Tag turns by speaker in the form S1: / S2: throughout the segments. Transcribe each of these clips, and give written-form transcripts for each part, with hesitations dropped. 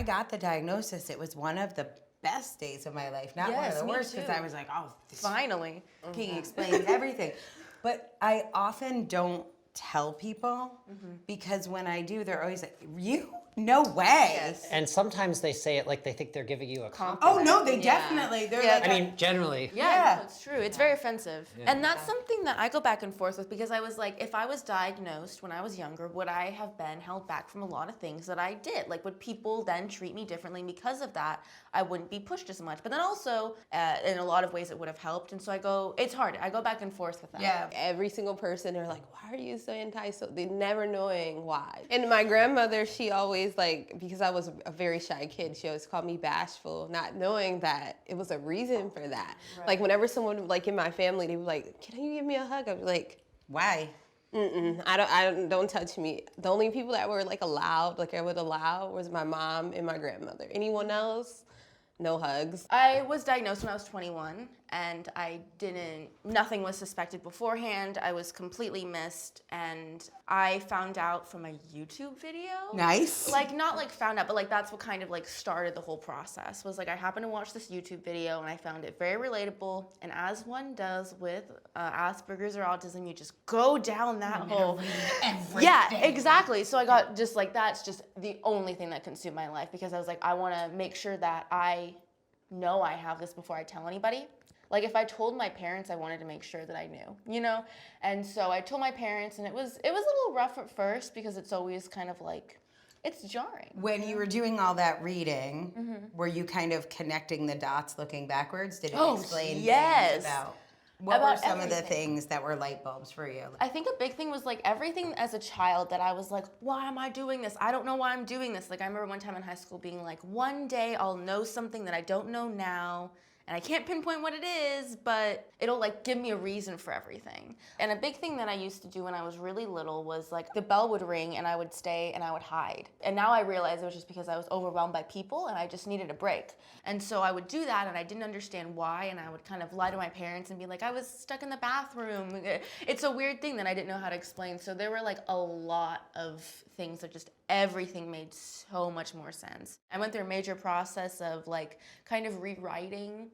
S1: got the diagnosis, it was one of the best days of my life, not one of the worst, because I was like, oh,
S2: finally.
S1: King explains everything. But I often don't tell people because when I do, they're always like, you? No way.
S2: Yes.
S3: And sometimes they say it like they think they're giving you a compliment.
S1: Oh, no, they definitely. They're like,
S3: I mean, generally.
S2: Yeah, no, it's true. It's very offensive. And that's something that I go back and forth with because I was like, if I was diagnosed when I was younger, would I have been held back from a lot of things that I did? Like, would people then treat me differently? And because of that, I wouldn't be pushed as much. But then also, in a lot of ways, it would have helped. And so I go, it's hard. I go back and forth with that.
S1: yeah.
S4: Every single person, they're like, why are you so anti-social? They're never knowing why. And my grandmother, she always like, because I was a very shy kid, she always called me bashful, not knowing that it was a reason for that. Right. Like whenever someone like in my family, they were like, can you give me a hug? I'd be like,
S1: Why?
S4: don't touch me. The only people that were like allowed, like I would allow, was my mom and my grandmother. Anyone else, no hugs.
S2: I was diagnosed when I was 21, and nothing was suspected beforehand. I was completely missed, and I found out from a YouTube video.
S1: Nice.
S2: Like, not like found out, but like that's what kind of like started the whole process, was like I happened to watch this YouTube video, and I found it very relatable, and as one does with Asperger's or autism, you just go down that hole. Yeah, exactly. So I got just like, that's just the only thing that consumed my life, because I was like, I want to make sure that I know I have this before I tell anybody. Like if I told my parents, I wanted to make sure that I knew, you know? And so I told my parents, and it was a little rough at first because it's always kind of like, it's jarring.
S1: When you were doing all that reading, were you kind of connecting the dots looking backwards? Did it explain things about what were some of the things that were light bulbs for you?
S2: I think a big thing was like everything as a child that I was like, why am I doing this? I don't know why I'm doing this. Like I remember one time in high school being like, one day I'll know something that I don't know now. And I can't pinpoint what it is, but it'll like give me a reason for everything. And a big thing that I used to do when I was really little was like the bell would ring and I would stay and I would hide. And now I realize it was just because I was overwhelmed by people and I just needed a break. And so I would do that and I didn't understand why, and I would kind of lie to my parents and be like, I was stuck in the bathroom. It's a weird thing that I didn't know how to explain. So there were like a lot of things that just everything made so much more sense. I went through a major process of like kind of rewriting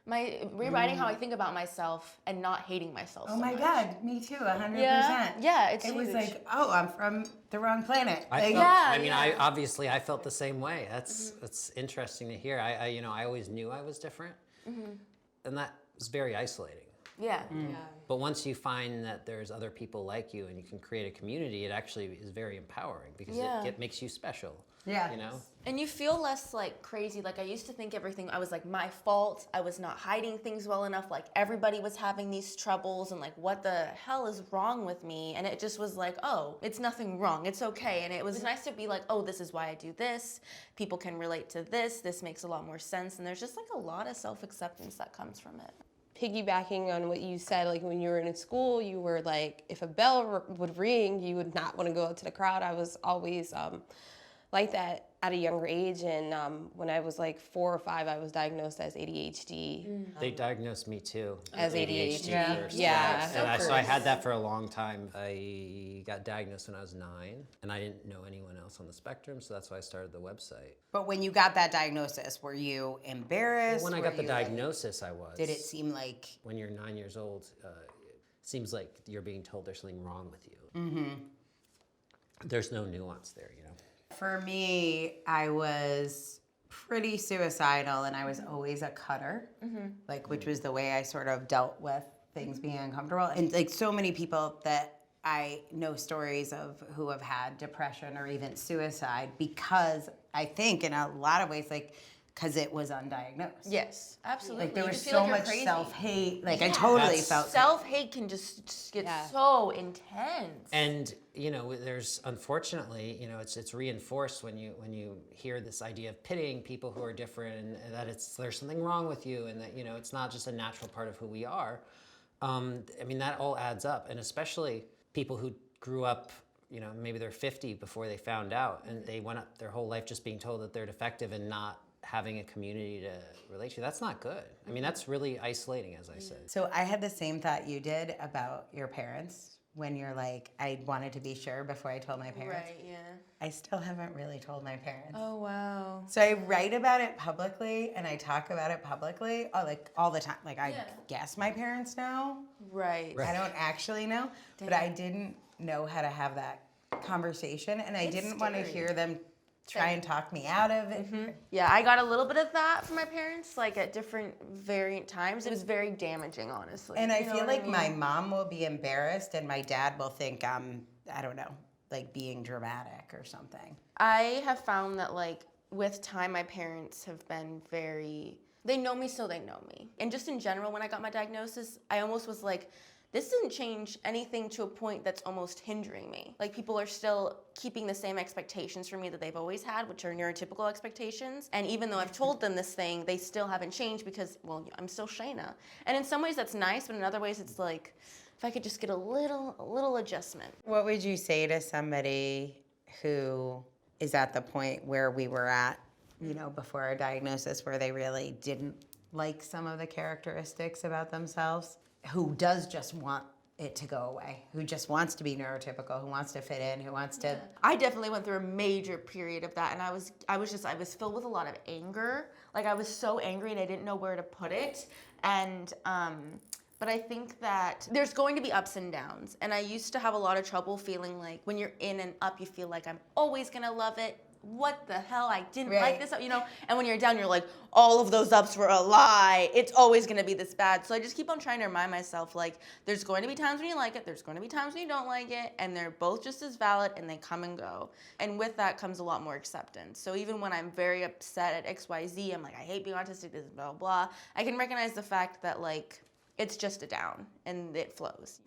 S2: how I think about myself and not hating myself so much.
S1: Oh my God, me too, 100%.
S2: Yeah, it's
S1: It
S2: huge.
S1: was like, oh, I'm from the wrong planet.
S3: I felt the same way. That's interesting to hear. I always knew I was different, and that was very isolating.
S2: Yeah.
S3: But once you find that there's other people like you and you can create a community, it actually is very empowering because it makes you special.
S1: Yeah.
S3: You know?
S2: And you feel less like crazy. Like I used to think everything, I was like my fault. I was not hiding things well enough. Like everybody was having these troubles and like what the hell is wrong with me? And it just was like, oh, it's nothing wrong. It's okay. And it was nice to be like, oh, this is why I do this. People can relate to this. This makes a lot more sense. And there's just like a lot of self-acceptance that comes from it.
S4: Piggybacking on what you said, like when you were in school, you were like, if a bell would ring, you would not want to go out to the crowd. I was always like that at a younger age, and when I was like 4 or 5, I was diagnosed as ADHD.
S3: They diagnosed me too
S4: as ADHD.
S3: First.
S4: Yeah.
S3: So I had that for a long time. I got diagnosed when I was 9, and I didn't know anyone else on the spectrum, so that's why I started the website.
S1: But when you got that diagnosis, were you embarrassed?
S3: When I got the diagnosis, I was.
S1: Did it seem like...
S3: When you're 9 years old, it seems like you're being told there's something wrong with you. There's no nuance there, you know?
S1: For me, I was pretty suicidal, and I was always a cutter, which was the way I sort of dealt with things being uncomfortable. And like so many people that I know stories of who have had depression or even suicide because I think in a lot of ways, like, because it was undiagnosed.
S2: Yes, absolutely.
S1: Like there
S2: You
S1: was
S2: feel
S1: so
S2: like you're
S1: much
S2: crazy.
S1: self-hate. Like I totally felt
S2: self-hate can just get so intense.
S3: And there's unfortunately, it's reinforced when you hear this idea of pitying people who are different and that there's something wrong with you and that it's not just a natural part of who we are. That all adds up, and especially people who grew up. Maybe they're 50 before they found out, and they went up their whole life just being told that they're defective and not having a community to relate to. That's not good. That's really isolating, as I said.
S1: So I had the same thought you did about your parents when you're like, I wanted to be sure before I told my parents.
S2: Right, yeah.
S1: I still haven't really told my parents.
S2: Oh, wow.
S1: So I write about it publicly and I talk about it publicly, like all the time. Like I guess my parents know.
S2: Right.
S1: I don't actually know, but I didn't know how to have that conversation, and I didn't want to hear them try and talk me out of it.
S2: Yeah, I got a little bit of that from my parents, like at different variant times. It was very damaging, honestly.
S1: And I
S2: You know
S1: feel
S2: what
S1: like
S2: mean?
S1: my mom will be embarrassed, and my dad will think I'm, I don't know, like being dramatic or something.
S2: I have found that like with time, my parents have been they know me so they know me. And just in general, when I got my diagnosis, I almost was like, this didn't change anything to a point that's almost hindering me. Like people are still keeping the same expectations for me that they've always had, which are neurotypical expectations. And even though I've told them this thing, they still haven't changed because, well, I'm still Shayna. And in some ways that's nice, but in other ways it's like, if I could just get a little adjustment.
S1: What would you say to somebody who is at the point where we were at, you know, before our diagnosis, where they really didn't like some of the characteristics about themselves, who does just want it to go away, who just wants to be neurotypical, who wants to fit in, who wants to...
S2: I definitely went through a major period of that, and I was filled with a lot of anger. Like I was so angry and I didn't know where to put it. And but I think that there's going to be ups and downs. And I used to have a lot of trouble feeling like when you're in and up, you feel like I'm always gonna love it. What the hell? I didn't like this, you know? And when you're down, you're like, all of those ups were a lie. It's always gonna be this bad. So I just keep on trying to remind myself, like, there's going to be times when you like it, there's going to be times when you don't like it, and they're both just as valid and they come and go. And with that comes a lot more acceptance. So even when I'm very upset at XYZ, I'm like, I hate being autistic, this blah, blah, blah. I can recognize the fact that, like, it's just a down and it flows.